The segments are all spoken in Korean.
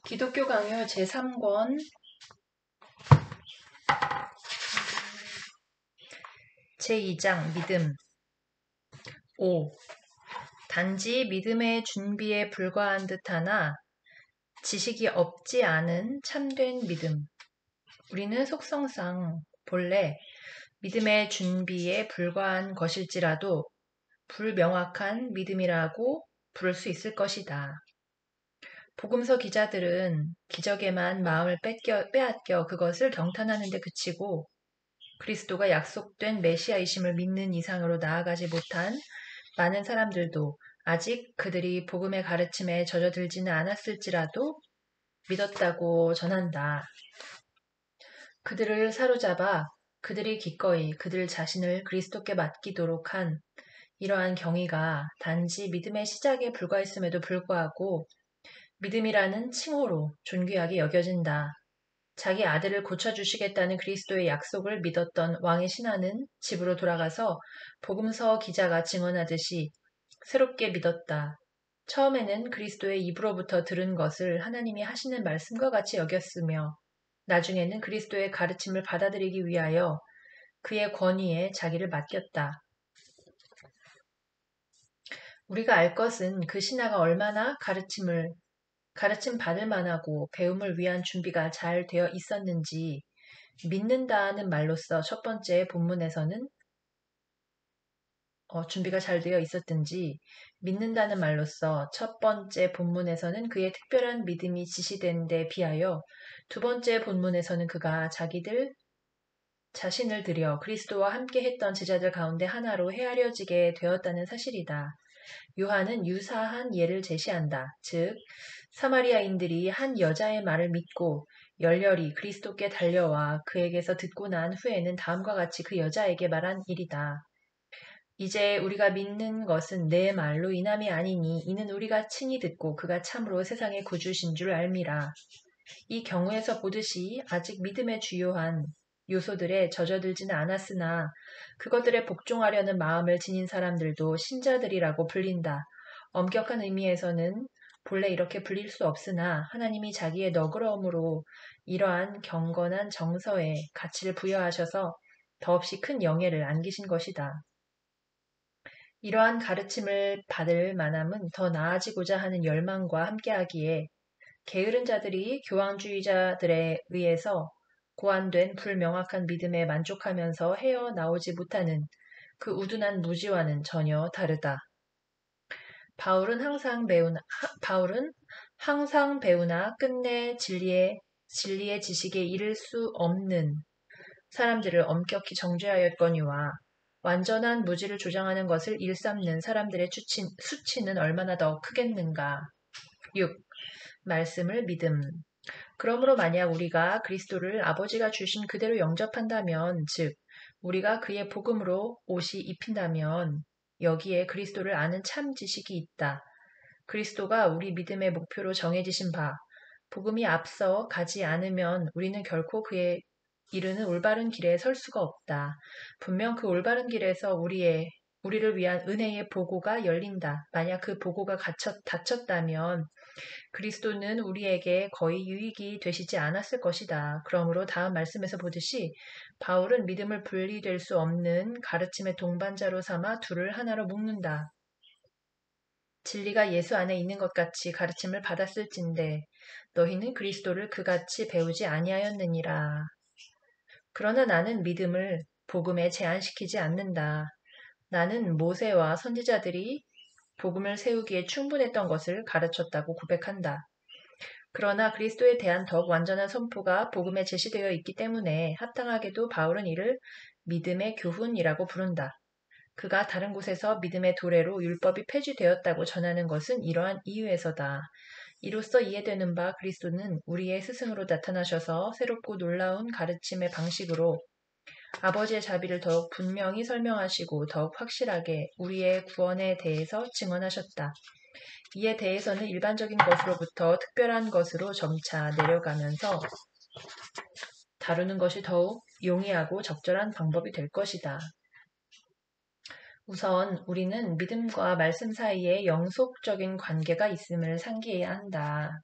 기독교 강요 제3권 제2장 믿음 5. 단지 믿음의 준비에 불과한 듯하나 지식이 없지 않은 참된 믿음. 우리는 속성상 본래 믿음의 준비에 불과한 것일지라도 불명확한 믿음이라고 부를 수 있을 것이다. 복음서 기자들은 기적에만 마음을 빼앗겨 그것을 경탄하는 데 그치고 그리스도가 약속된 메시아이심을 믿는 이상으로 나아가지 못한 많은 사람들도 아직 그들이 복음의 가르침에 젖어들지는 않았을지라도 믿었다고 전한다. 그들을 사로잡아 그들이 기꺼이 그들 자신을 그리스도께 맡기도록 한 이러한 경위가 단지 믿음의 시작에 불과했음에도 불구하고 믿음이라는 칭호로 존귀하게 여겨진다. 자기 아들을 고쳐주시겠다는 그리스도의 약속을 믿었던 왕의 신하는 집으로 돌아가서 복음서 기자가 증언하듯이 새롭게 믿었다. 처음에는 그리스도의 입으로부터 들은 것을 하나님이 하시는 말씀과 같이 여겼으며 나중에는 그리스도의 가르침을 받아들이기 위하여 그의 권위에 자기를 맡겼다. 우리가 알 것은 그 신하가 얼마나 가르침 받을 만하고 배움을 위한 준비가 잘 되어 있었는지 믿는다는 말로써 첫 번째 본문에서는 준비가 잘 되어 있었든지 믿는다는 말로써 첫 번째 본문에서는 그의 특별한 믿음이 지시된 데 비하여 두 번째 본문에서는 그가 자신을 들여 그리스도와 함께 했던 제자들 가운데 하나로 헤아려지게 되었다는 사실이다. 요한은 유사한 예를 제시한다. 즉 사마리아인들이 한 여자의 말을 믿고 열렬히 그리스도께 달려와 그에게서 듣고 난 후에는 다음과 같이 그 여자에게 말한 일이다. 이제 우리가 믿는 것은 내 말로 인함이 아니니 이는 우리가 친히 듣고 그가 참으로 세상의 구주신 줄 알미라. 이 경우에서 보듯이 아직 믿음의 주요한 요소들에 젖어들지는 않았으나 그것들에 복종하려는 마음을 지닌 사람들도 신자들이라고 불린다. 엄격한 의미에서는 본래 이렇게 불릴 수 없으나 하나님이 자기의 너그러움으로 이러한 경건한 정서에 가치를 부여하셔서 더없이 큰 영예를 안기신 것이다. 이러한 가르침을 받을 만함은 더 나아지고자 하는 열망과 함께하기에 게으른 자들이 교황주의자들에 의해서 고안된 불명확한 믿음에 만족하면서 헤어나오지 못하는 그 우둔한 무지와는 전혀 다르다. 바울은 항상 배우나 끝내 진리의 지식에 이를 수 없는 사람들을 엄격히 정죄하였거니와 완전한 무지를 주장하는 것을 일삼는 사람들의 수치는 얼마나 더 크겠는가. 6. 말씀을 믿음. 그러므로 만약 우리가 그리스도를 아버지가 주신 그대로 영접한다면, 즉 우리가 그의 복음으로 옷이 입힌다면 여기에 그리스도를 아는 참 지식이 있다. 그리스도가 우리 믿음의 목표로 정해지신 바, 복음이 앞서 가지 않으면 우리는 결코 그의 이르는 올바른 길에 설 수가 없다. 분명 그 올바른 길에서 우리를 위한 은혜의 보고가 열린다. 만약 그 보고가 닫혔다면 그리스도는 우리에게 거의 유익이 되시지 않았을 것이다. 그러므로 다음 말씀에서 보듯이 바울은 믿음을 분리될 수 없는 가르침의 동반자로 삼아 둘을 하나로 묶는다. 진리가 예수 안에 있는 것 같이 가르침을 받았을진데 너희는 그리스도를 그같이 배우지 아니하였느니라. 그러나 나는 믿음을 복음에 제한시키지 않는다. 나는 모세와 선지자들이 복음을 세우기에 충분했던 것을 가르쳤다고 고백한다. 그러나 그리스도에 대한 더욱 완전한 선포가 복음에 제시되어 있기 때문에 합당하게도 바울은 이를 믿음의 교훈이라고 부른다. 그가 다른 곳에서 믿음의 도래로 율법이 폐지되었다고 전하는 것은 이러한 이유에서다. 이로써 이해되는 바 그리스도는 우리의 스승으로 나타나셔서 새롭고 놀라운 가르침의 방식으로 아버지의 자비를 더욱 분명히 설명하시고 더욱 확실하게 우리의 구원에 대해서 증언하셨다. 이에 대해서는 일반적인 것으로부터 특별한 것으로 점차 내려가면서 다루는 것이 더욱 용이하고 적절한 방법이 될 것이다. 우선 우리는 믿음과 말씀 사이에 영속적인 관계가 있음을 상기해야 한다.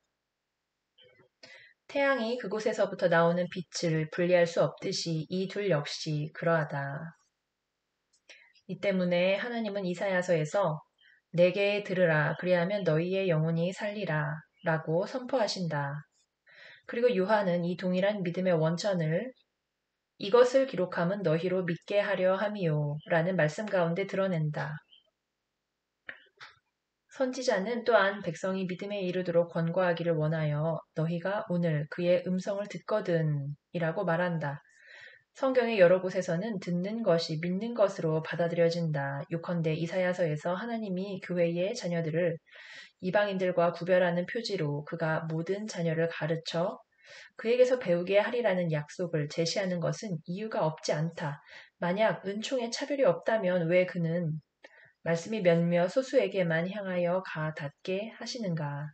태양이 그곳에서부터 나오는 빛을 분리할 수 없듯이 이 둘 역시 그러하다. 이 때문에 하나님은 이사야서에서 내게 들으라 그리하면 너희의 영혼이 살리라 라고 선포하신다. 그리고 요한은 이 동일한 믿음의 원천을 이것을 기록함은 너희로 믿게 하려 함이요 라는 말씀 가운데 드러낸다. 선지자는 또한 백성이 믿음에 이르도록 권고하기를 원하여 너희가 오늘 그의 음성을 듣거든 이라고 말한다. 성경의 여러 곳에서는 듣는 것이 믿는 것으로 받아들여진다. 요컨대 이사야서에서 하나님이 교회의 자녀들을 이방인들과 구별하는 표지로 그가 모든 자녀를 가르쳐 그에게서 배우게 하리라는 약속을 제시하는 것은 이유가 없지 않다. 만약 은총에 차별이 없다면 왜 그는 말씀이 몇몇 소수에게만 향하여 닿게 하시는가?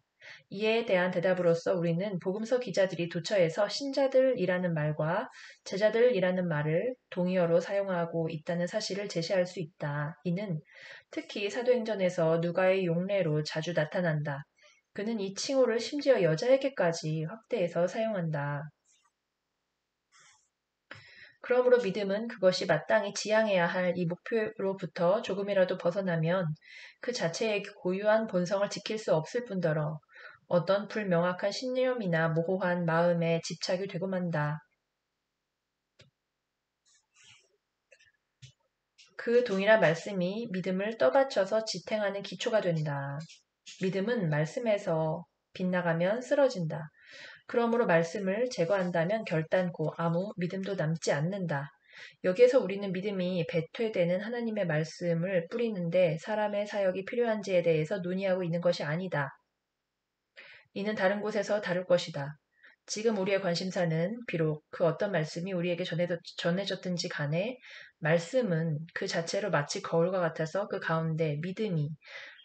이에 대한 대답으로서 우리는 복음서 기자들이 도처에서 신자들이라는 말과 제자들이라는 말을 동의어로 사용하고 있다는 사실을 제시할 수 있다. 이는 특히 사도행전에서 누가의 용례로 자주 나타난다. 그는 이 칭호를 심지어 여자에게까지 확대해서 사용한다. 그러므로 믿음은 그것이 마땅히 지향해야 할 이 목표로부터 조금이라도 벗어나면 그 자체의 고유한 본성을 지킬 수 없을 뿐더러 어떤 불명확한 신념이나 모호한 마음에 집착이 되고 만다. 그 동일한 말씀이 믿음을 떠받쳐서 지탱하는 기초가 된다. 믿음은 말씀에서 빗나가면 쓰러진다. 그러므로 말씀을 제거한다면 결단코 아무 믿음도 남지 않는다. 여기에서 우리는 믿음이 배퇴되는 하나님의 말씀을 뿌리는데 사람의 사역이 필요한지에 대해서 논의하고 있는 것이 아니다. 이는 다른 곳에서 다룰 것이다. 지금 우리의 관심사는 비록 그 어떤 말씀이 우리에게 전해졌든지 간에 말씀은 그 자체로 마치 거울과 같아서 그 가운데 믿음이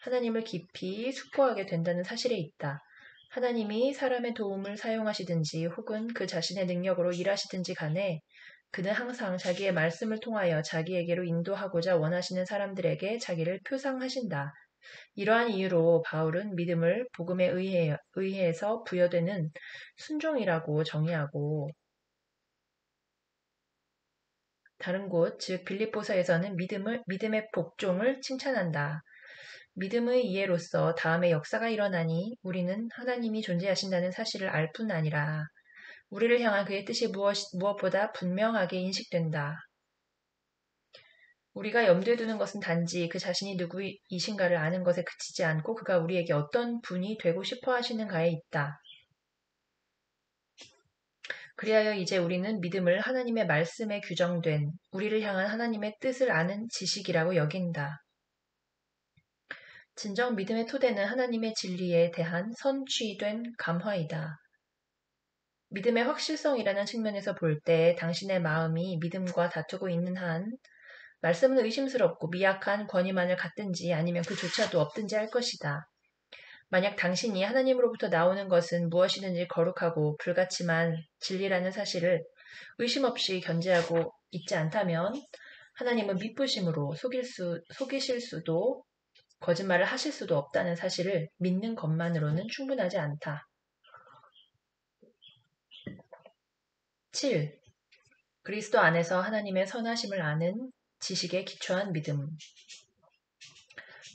하나님을 깊이 숙고하게 된다는 사실에 있다. 하나님이 사람의 도움을 사용하시든지 혹은 그 자신의 능력으로 일하시든지 간에 그는 항상 자기의 말씀을 통하여 자기에게로 인도하고자 원하시는 사람들에게 자기를 표상하신다. 이러한 이유로 바울은 믿음을 복음에 의해서 부여되는 순종이라고 정의하고 다른 곳, 즉 빌립보서에서는 믿음의 복종을 칭찬한다. 믿음의 이해로서 다음의 역사가 일어나니 우리는 하나님이 존재하신다는 사실을 알 뿐 아니라 우리를 향한 그의 뜻이 무엇보다 분명하게 인식된다. 우리가 염두에 두는 것은 단지 그 자신이 누구이신가를 아는 것에 그치지 않고 그가 우리에게 어떤 분이 되고 싶어 하시는가에 있다. 그리하여 이제 우리는 믿음을 하나님의 말씀에 규정된 우리를 향한 하나님의 뜻을 아는 지식이라고 여긴다. 진정 믿음의 토대는 하나님의 진리에 대한 선취된 감화이다. 믿음의 확실성이라는 측면에서 볼 때 당신의 마음이 믿음과 다투고 있는 한 말씀은 의심스럽고 미약한 권위만을 갖든지 아니면 그조차도 없든지 할 것이다. 만약 당신이 하나님으로부터 나오는 것은 무엇이든지 거룩하고 불가침한 진리라는 사실을 의심 없이 견지하고 있지 않다면 하나님은 미쁘심으로 속이실 수도 거짓말을 하실 수도 없다는 사실을 믿는 것만으로는 충분하지 않다. 7. 그리스도 안에서 하나님의 선하심을 아는 지식에 기초한 믿음.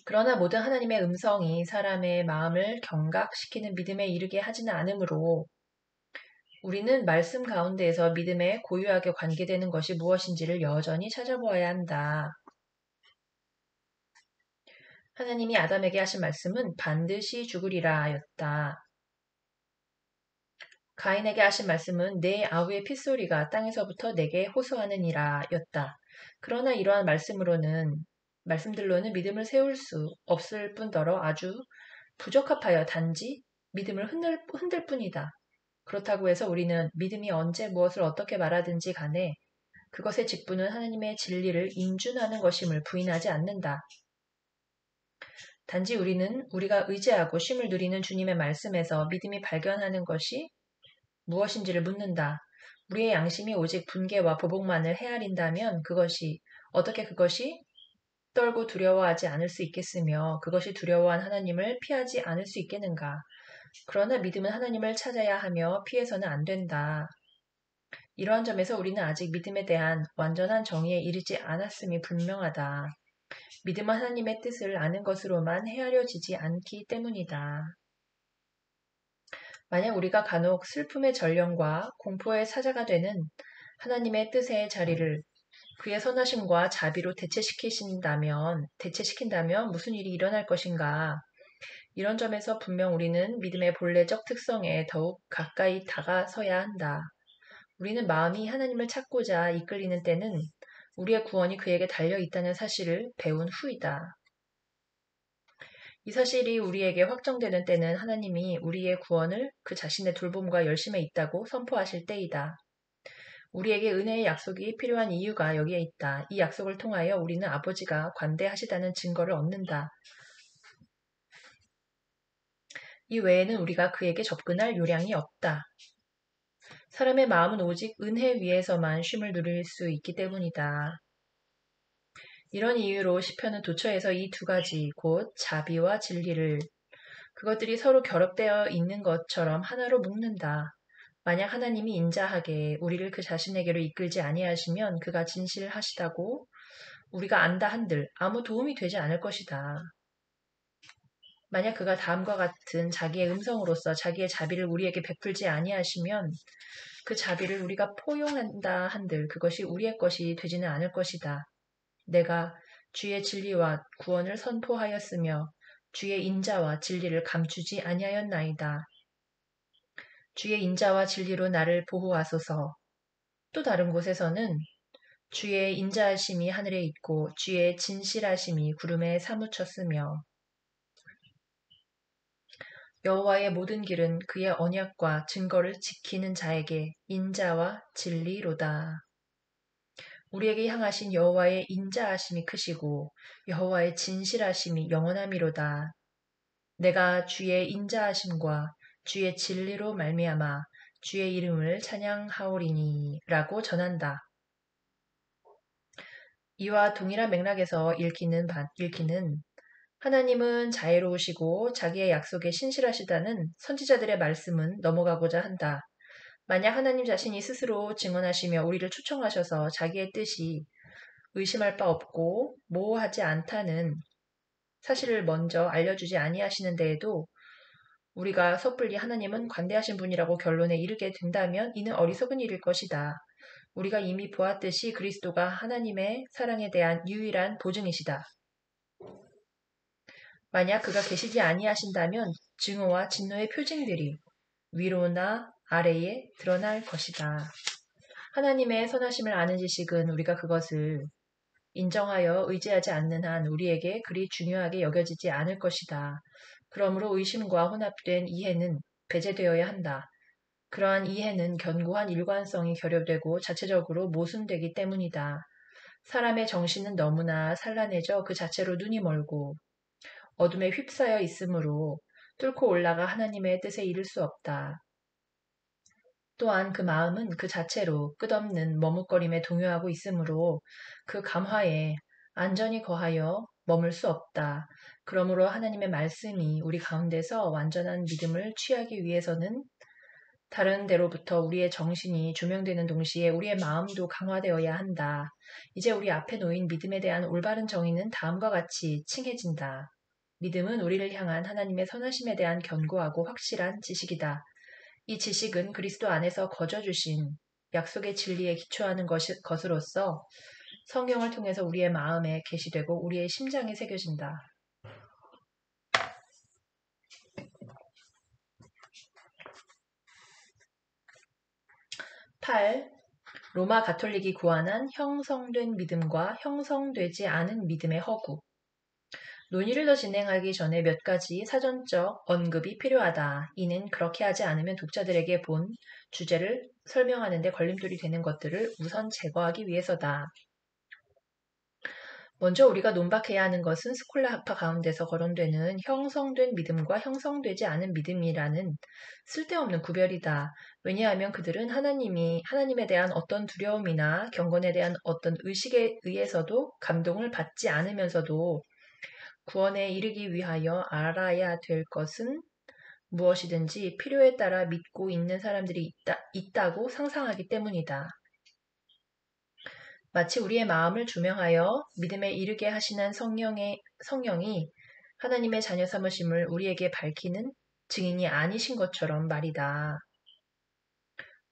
그러나 모든 하나님의 음성이 사람의 마음을 경각시키는 믿음에 이르게 하지는 않으므로 우리는 말씀 가운데에서 믿음에 고유하게 관계되는 것이 무엇인지를 여전히 찾아보아야 한다. 하나님이 아담에게 하신 말씀은 반드시 죽으리라 하였다. 가인에게 하신 말씀은 내 아우의 핏소리가 땅에서부터 내게 호소하느니라 였다. 그러나 이러한 말씀들로는 믿음을 세울 수 없을 뿐더러 아주 부적합하여 단지 믿음을 흔들 뿐이다. 그렇다고 해서 우리는 믿음이 언제 무엇을 어떻게 말하든지 간에 그것의 직분은 하나님의 진리를 인준하는 것임을 부인하지 않는다. 단지 우리는 우리가 의지하고 쉼을 누리는 주님의 말씀에서 믿음이 발견하는 것이 무엇인지를 묻는다. 우리의 양심이 오직 분개와 보복만을 헤아린다면 어떻게 그것이 떨고 두려워하지 않을 수 있겠으며 그것이 두려워한 하나님을 피하지 않을 수 있겠는가. 그러나 믿음은 하나님을 찾아야 하며 피해서는 안 된다. 이러한 점에서 우리는 아직 믿음에 대한 완전한 정의에 이르지 않았음이 분명하다. 믿음은 하나님의 뜻을 아는 것으로만 헤아려지지 않기 때문이다. 만약 우리가 간혹 슬픔의 전령과 공포의 사자가 되는 하나님의 뜻의 자리를 그의 선하심과 자비로 대체시킨다면 무슨 일이 일어날 것인가? 이런 점에서 분명 우리는 믿음의 본래적 특성에 더욱 가까이 다가서야 한다. 우리는 마음이 하나님을 찾고자 이끌리는 때는 우리의 구원이 그에게 달려 있다는 사실을 배운 후이다. 이 사실이 우리에게 확정되는 때는 하나님이 우리의 구원을 그 자신의 돌봄과 열심에 있다고 선포하실 때이다. 우리에게 은혜의 약속이 필요한 이유가 여기에 있다. 이 약속을 통하여 우리는 아버지가 관대하시다는 증거를 얻는다. 이 외에는 우리가 그에게 접근할 요량이 없다. 사람의 마음은 오직 은혜 위에서만 쉼을 누릴 수 있기 때문이다. 이런 이유로 시편은 도처에서 이 두 가지 곧 자비와 진리를 그것들이 서로 결합되어 있는 것처럼 하나로 묶는다. 만약 하나님이 인자하게 우리를 그 자신에게로 이끌지 아니하시면 그가 진실하시다고 우리가 안다 한들 아무 도움이 되지 않을 것이다. 만약 그가 다음과 같은 자기의 음성으로서 자기의 자비를 우리에게 베풀지 아니하시면 그 자비를 우리가 포용한다 한들 그것이 우리의 것이 되지는 않을 것이다. 내가 주의 진리와 구원을 선포하였으며 주의 인자와 진리를 감추지 아니하였나이다. 주의 인자와 진리로 나를 보호하소서. 또 다른 곳에서는 주의 인자하심이 하늘에 있고 주의 진실하심이 구름에 사무쳤으며 여호와의 모든 길은 그의 언약과 증거를 지키는 자에게 인자와 진리로다. 우리에게 향하신 여호와의 인자하심이 크시고 여호와의 진실하심이 영원함이로다. 내가 주의 인자하심과 주의 진리로 말미암아 주의 이름을 찬양하오리니 라고 전한다. 이와 동일한 맥락에서 읽기는 하나님은 자애로우시고 자기의 약속에 신실하시다는 선지자들의 말씀은 넘어가고자 한다. 만약 하나님 자신이 스스로 증언하시며 우리를 초청하셔서 자기의 뜻이 의심할 바 없고 모호하지 않다는 사실을 먼저 알려주지 아니하시는 데에도 우리가 섣불리 하나님은 관대하신 분이라고 결론에 이르게 된다면 이는 어리석은 일일 것이다. 우리가 이미 보았듯이 그리스도가 하나님의 사랑에 대한 유일한 보증이시다. 만약 그가 계시지 아니하신다면 증오와 진노의 표징들이 위로나 아래에 드러날 것이다. 하나님의 선하심을 아는 지식은 우리가 그것을 인정하여 의지하지 않는 한 우리에게 그리 중요하게 여겨지지 않을 것이다. 그러므로 의심과 혼합된 이해는 배제되어야 한다. 그러한 이해는 견고한 일관성이 결여되고 자체적으로 모순되기 때문이다. 사람의 정신은 너무나 산란해져 그 자체로 눈이 멀고 어둠에 휩싸여 있으므로 뚫고 올라가 하나님의 뜻에 이를 수 없다. 또한 그 마음은 그 자체로 끝없는 머뭇거림에 동요하고 있으므로 그 감화에 안전히 거하여 머물 수 없다. 그러므로 하나님의 말씀이 우리 가운데서 완전한 믿음을 취하기 위해서는 다른 데로부터 우리의 정신이 조명되는 동시에 우리의 마음도 강화되어야 한다. 이제 우리 앞에 놓인 믿음에 대한 올바른 정의는 다음과 같이 칭해진다. 믿음은 우리를 향한 하나님의 선하심에 대한 견고하고 확실한 지식이다. 이 지식은 그리스도 안에서 거저주신 약속의 진리에 기초하는 것으로서 성경을 통해서 우리의 마음에 계시되고 우리의 심장에 새겨진다. 8. 로마 가톨릭이 구한한 형성된 믿음과 형성되지 않은 믿음의 허구. 논의를 더 진행하기 전에 몇 가지 사전적 언급이 필요하다. 이는 그렇게 하지 않으면 독자들에게 본 주제를 설명하는 데 걸림돌이 되는 것들을 우선 제거하기 위해서다. 먼저 우리가 논박해야 하는 것은 스콜라 학파 가운데서 거론되는 형성된 믿음과 형성되지 않은 믿음이라는 쓸데없는 구별이다. 왜냐하면 그들은 하나님에 대한 어떤 두려움이나 경건에 대한 어떤 의식에 의해서도 감동을 받지 않으면서도 구원에 이르기 위하여 알아야 될 것은 무엇이든지 필요에 따라 믿고 있는 사람들이 있다고 상상하기 때문이다. 마치 우리의 마음을 조명하여 믿음에 이르게 하시는 성령이 하나님의 자녀 삼으심을 우리에게 밝히는 증인이 아니신 것처럼 말이다.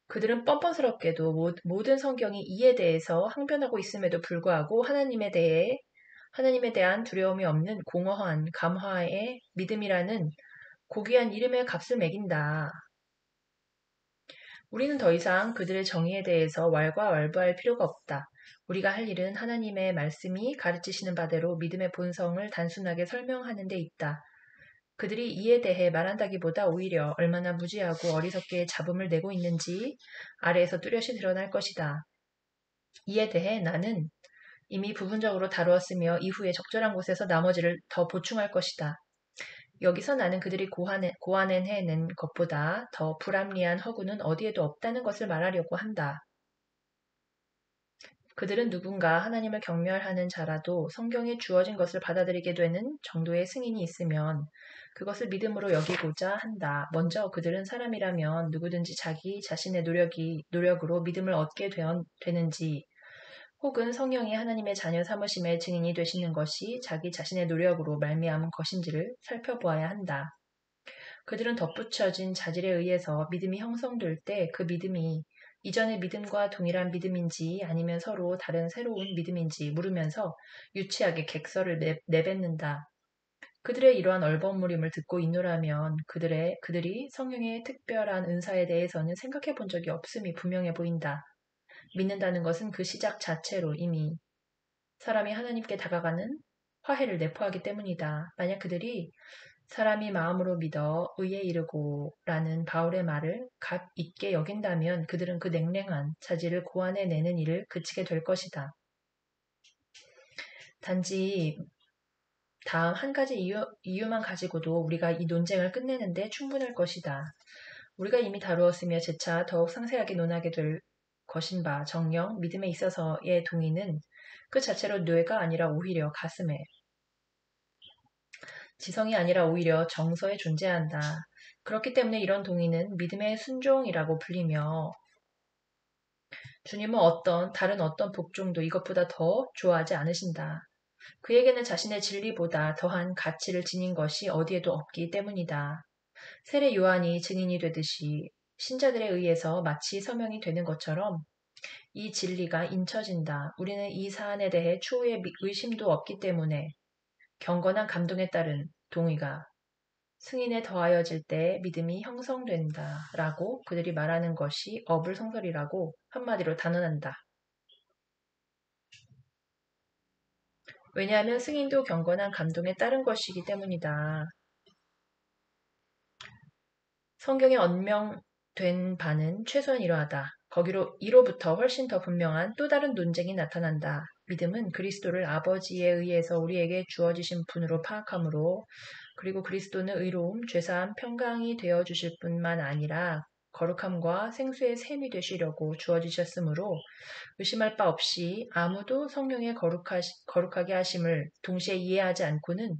그들은 뻔뻔스럽게도 모든 성경이 이에 대해서 항변하고 있음에도 불구하고 하나님에 대한 두려움이 없는 공허한 감화의 믿음이라는 고귀한 이름의 값을 매긴다. 우리는 더 이상 그들의 정의에 대해서 왈가왈부할 필요가 없다. 우리가 할 일은 하나님의 말씀이 가르치시는 바대로 믿음의 본성을 단순하게 설명하는 데 있다. 그들이 이에 대해 말한다기보다 오히려 얼마나 무지하고 어리석게 잡음을 내고 있는지 아래에서 뚜렷이 드러날 것이다. 이에 대해 나는 이미 부분적으로 다루었으며 이후에 적절한 곳에서 나머지를 더 보충할 것이다. 여기서 나는 그들이 고안해낸 것보다 더 불합리한 허구는 어디에도 없다는 것을 말하려고 한다. 그들은 누군가 하나님을 경멸하는 자라도 성경에 주어진 것을 받아들이게 되는 정도의 승인이 있으면 그것을 믿음으로 여기고자 한다. 먼저 그들은 사람이라면 누구든지 자기 자신의 노력으로 믿음을 얻게 되는지 혹은 성령이 하나님의 자녀 삼으심의 증인이 되시는 것이 자기 자신의 노력으로 말미암은 것인지를 살펴보아야 한다. 그들은 덧붙여진 자질에 의해서 믿음이 형성될 때 그 믿음이 이전의 믿음과 동일한 믿음인지 아니면 서로 다른 새로운 믿음인지 물으면서 유치하게 객설을 내뱉는다. 그들의 이러한 얼버무림을 듣고 있노라면 그들이 성령의 특별한 은사에 대해서는 생각해 본 적이 없음이 분명해 보인다. 믿는다는 것은 그 시작 자체로 이미 사람이 하나님께 다가가는 화해를 내포하기 때문이다. 만약 그들이 사람이 마음으로 믿어 의에 이르고 라는 바울의 말을 값 있게 여긴다면 그들은 그 냉랭한 자질을 고안해내는 일을 그치게 될 것이다. 단지 다음 한 가지 이유만 가지고도 우리가 이 논쟁을 끝내는데 충분할 것이다. 우리가 이미 다루었으며 재차 더욱 상세하게 논하게 될 것인 바 정령 믿음에 있어서의 동의는 그 자체로 뇌가 아니라 오히려 가슴에 지성이 아니라 오히려 정서에 존재한다. 그렇기 때문에 이런 동의는 믿음의 순종이라고 불리며 주님은 다른 어떤 복종도 이것보다 더 좋아하지 않으신다. 그에게는 자신의 진리보다 더한 가치를 지닌 것이 어디에도 없기 때문이다. 세례 요한이 증인이 되듯이 신자들에 의해서 마치 서명이 되는 것처럼 이 진리가 인쳐진다. 우리는 이 사안에 대해 추후에 의심도 없기 때문에 경건한 감동에 따른 동의가 승인에 더하여질 때 믿음이 형성된다. 라고 그들이 말하는 것이 어불성설이라고 한마디로 단언한다. 왜냐하면 승인도 경건한 감동에 따른 것이기 때문이다. 성경에 언명된 바는 최소한 이러하다. 이로부터 훨씬 더 분명한 또 다른 논쟁이 나타난다. 믿음은 그리스도를 아버지에 의해서 우리에게 주어지신 분으로 파악하므로 그리고 그리스도는 의로움, 죄사함, 평강이 되어주실 뿐만 아니라 거룩함과 생수의 샘이 되시려고 주어지셨으므로 의심할 바 없이 아무도 성령의 거룩하게 하심을 동시에 이해하지 않고는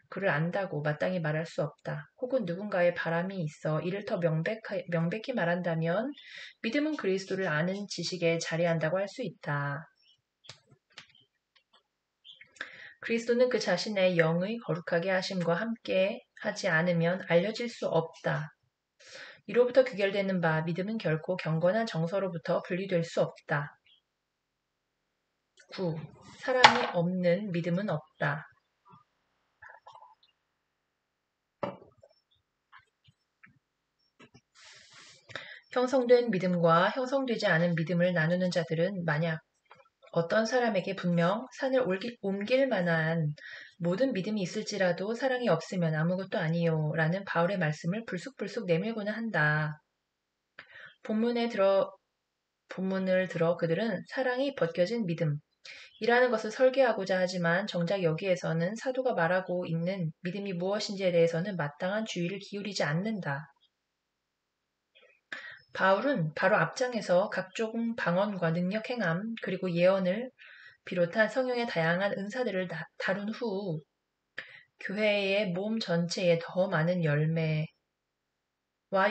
그를 안다고 마땅히 말할 수 없다. 혹은 누군가의 바람이 있어 이를 더 명백히 말한다면 믿음은 그리스도를 아는 지식에 자리한다고 할 수 있다. 그리스도는 그 자신의 영의 거룩하게 하심과 함께 하지 않으면 알려질 수 없다. 이로부터 귀결되는 바 믿음은 결코 경건한 정서로부터 분리될 수 없다. 9. 사랑이 없는 믿음은 없다. 형성된 믿음과 형성되지 않은 믿음을 나누는 자들은 만약 어떤 사람에게 분명 산을 옮길 만한 모든 믿음이 있을지라도 사랑이 없으면 아무것도 아니요 라는 바울의 말씀을 불쑥불쑥 내밀고는 한다. 본문을 들어 그들은 사랑이 벗겨진 믿음이라는 것을 설계하고자 하지만 정작 여기에서는 사도가 말하고 있는 믿음이 무엇인지에 대해서는 마땅한 주의를 기울이지 않는다. 바울은 바로 앞장에서 각종 방언과 능력 행함 그리고 예언을 비롯한 성령의 다양한 은사들을 다룬 후 교회의 몸 전체에 더 많은 열매,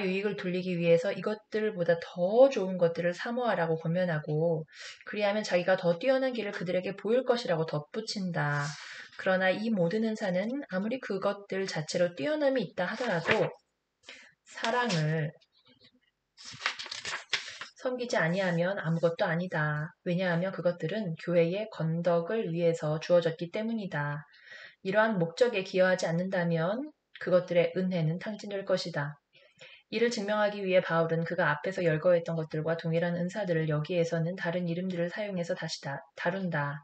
유익을 돌리기 위해서 이것들보다 더 좋은 것들을 사모하라고 권면하고 그리하면 자기가 더 뛰어난 길을 그들에게 보일 것이라고 덧붙인다. 그러나 이 모든 은사는 아무리 그것들 자체로 뛰어남이 있다 하더라도 사랑을 섬기지 아니하면 아무것도 아니다. 왜냐하면 그것들은 교회의 건덕을 위해서 주어졌기 때문이다. 이러한 목적에 기여하지 않는다면 그것들의 은혜는 탕진될 것이다. 이를 증명하기 위해 바울은 그가 앞에서 열거했던 것들과 동일한 은사들을 여기에서는 다른 이름들을 사용해서 다시 다룬다.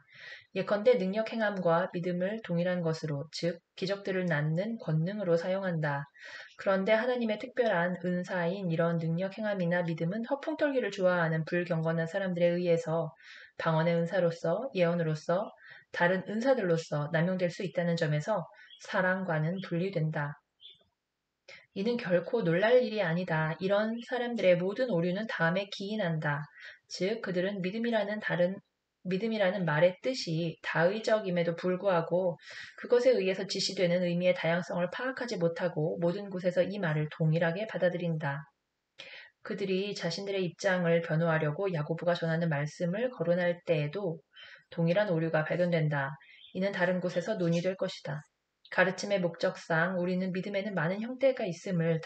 예컨대 능력 행함과 믿음을 동일한 것으로, 즉 기적들을 낳는 권능으로 사용한다. 그런데 하나님의 특별한 은사인 이런 능력 행함이나 믿음은 허풍떨기를 좋아하는 불경건한 사람들에 의해서 방언의 은사로서, 예언으로서, 다른 은사들로서 남용될 수 있다는 점에서 사랑과는 분리된다. 이는 결코 놀랄 일이 아니다. 이런 사람들의 모든 오류는 다음에 기인한다. 즉 그들은 믿음이라는 말의 뜻이 다의적임에도 불구하고 그것에 의해서 지시되는 의미의 다양성을 파악하지 못하고 모든 곳에서 이 말을 동일하게 받아들인다. 그들이 자신들의 입장을 변호하려고 야고보가 전하는 말씀을 거론할 때에도 동일한 오류가 발견된다. 이는 다른 곳에서 논의될 것이다. 가르침의 목적상 우리는 믿음에는 많은 형태가 있음을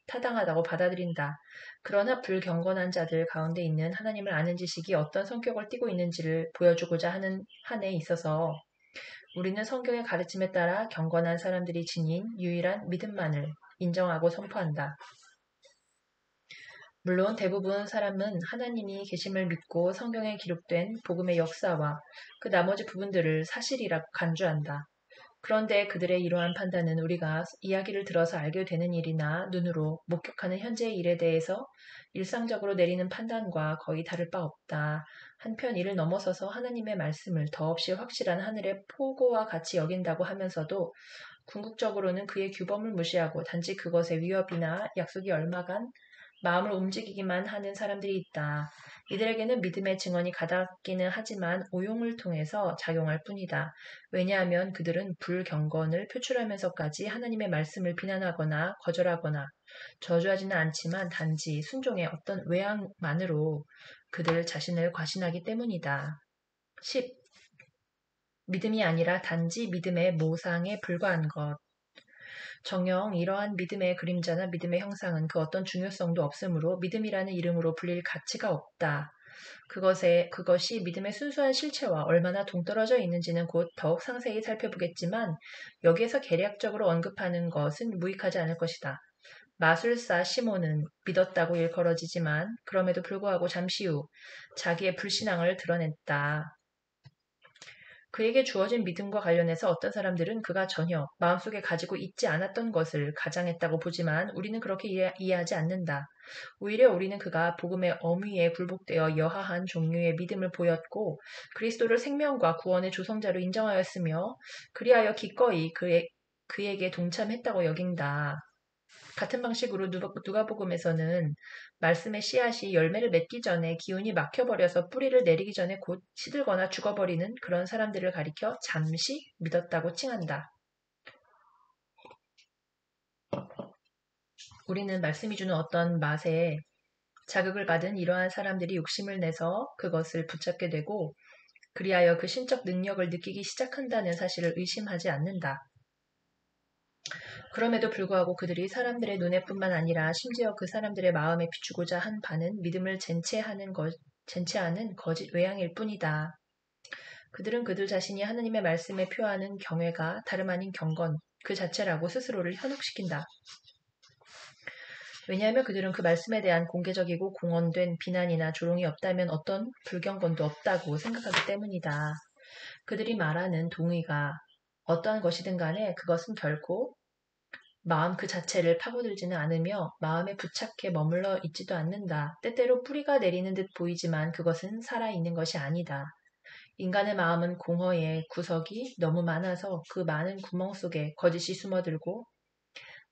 타당하다고 받아들인다. 그러나 불경건한 자들 가운데 있는 하나님을 아는 지식이 어떤 성격을 띠고 있는지를 보여주고자 하는 한에 있어서 우리는 성경의 가르침에 따라 경건한 사람들이 지닌 유일한 믿음만을 인정하고 선포한다. 물론 대부분 사람은 하나님이 계심을 믿고 성경에 기록된 복음의 역사와 그 나머지 부분들을 사실이라고 간주한다. 그런데 그들의 이러한 판단은 우리가 이야기를 들어서 알게 되는 일이나 눈으로 목격하는 현재의 일에 대해서 일상적으로 내리는 판단과 거의 다를 바 없다. 한편 이를 넘어서서 하나님의 말씀을 더없이 확실한 하늘의 폭우와 같이 여긴다고 하면서도 궁극적으로는 그의 규범을 무시하고 단지 그것의 위협이나 약속이 얼마간 마음을 움직이기만 하는 사람들이 있다. 이들에게는 믿음의 증언이 가닿기는 하지만 오용을 통해서 작용할 뿐이다. 왜냐하면 그들은 불경건을 표출하면서까지 하나님의 말씀을 비난하거나 거절하거나 저주하지는 않지만 단지 순종의 어떤 외양만으로 그들 자신을 과신하기 때문이다. 10. 믿음이 아니라 단지 믿음의 모상에 불과한 것. 정녕 이러한 믿음의 그림자나 믿음의 형상은 그 어떤 중요성도 없으므로 믿음이라는 이름으로 불릴 가치가 없다. 그것이 믿음의 순수한 실체와 얼마나 동떨어져 있는지는 곧 더욱 상세히 살펴보겠지만 여기에서 개략적으로 언급하는 것은 무익하지 않을 것이다. 마술사 시몬은 믿었다고 일컬어지지만 그럼에도 불구하고 잠시 후 자기의 불신앙을 드러냈다. 그에게 주어진 믿음과 관련해서 어떤 사람들은 그가 전혀 마음속에 가지고 있지 않았던 것을 가장했다고 보지만 우리는 그렇게 이해하지 않는다. 오히려 우리는 그가 복음의 엄위에 굴복되어 여하한 종류의 믿음을 보였고 그리스도를 생명과 구원의 조성자로 인정하였으며 그리하여 기꺼이 그에게 동참했다고 여긴다. 같은 방식으로 누가복음에서는 말씀의 씨앗이 열매를 맺기 전에 기운이 막혀버려서 뿌리를 내리기 전에 곧 시들거나 죽어버리는 그런 사람들을 가리켜 잠시 믿었다고 칭한다. 우리는 말씀이 주는 어떤 맛에 자극을 받은 이러한 사람들이 욕심을 내서 그것을 붙잡게 되고 그리하여 그 신적 능력을 느끼기 시작한다는 사실을 의심하지 않는다. 그럼에도 불구하고 그들이 사람들의 눈에뿐만 아니라 심지어 그 사람들의 마음에 비추고자 한 바는 믿음을 젠체하는 거짓 외양일 뿐이다. 그들은 그들 자신이 하나님의 말씀에 표하는 경외가 다름 아닌 경건 그 자체라고 스스로를 현혹시킨다. 왜냐하면 그들은 그 말씀에 대한 공개적이고 공언된 비난이나 조롱이 없다면 어떤 불경건도 없다고 생각하기 때문이다. 그들이 말하는 동의가 어떠한 것이든 간에 그것은 결코 마음 그 자체를 파고들지는 않으며 마음에 부착해 머물러 있지도 않는다. 때때로 뿌리가 내리는 듯 보이지만 그것은 살아있는 것이 아니다. 인간의 마음은 공허의 구석이 너무 많아서 그 많은 구멍 속에 거짓이 숨어들고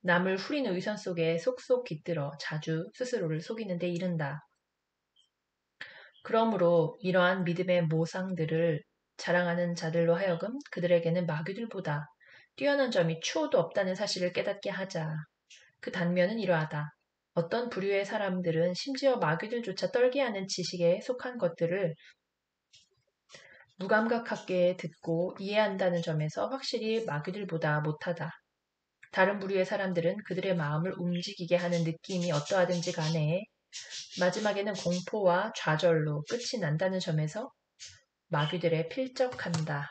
남을 후리는 위선 속에 속속 깃들어 자주 스스로를 속이는 데 이른다. 그러므로 이러한 믿음의 모상들을 자랑하는 자들로 하여금 그들에게는 마귀들보다 뛰어난 점이 추호도 없다는 사실을 깨닫게 하자. 그 단면은 이러하다. 어떤 부류의 사람들은 심지어 마귀들조차 떨게 하는 지식에 속한 것들을 무감각하게 듣고 이해한다는 점에서 확실히 마귀들보다 못하다. 다른 부류의 사람들은 그들의 마음을 움직이게 하는 느낌이 어떠하든지 간에 마지막에는 공포와 좌절로 끝이 난다는 점에서 마귀들에 필적한다.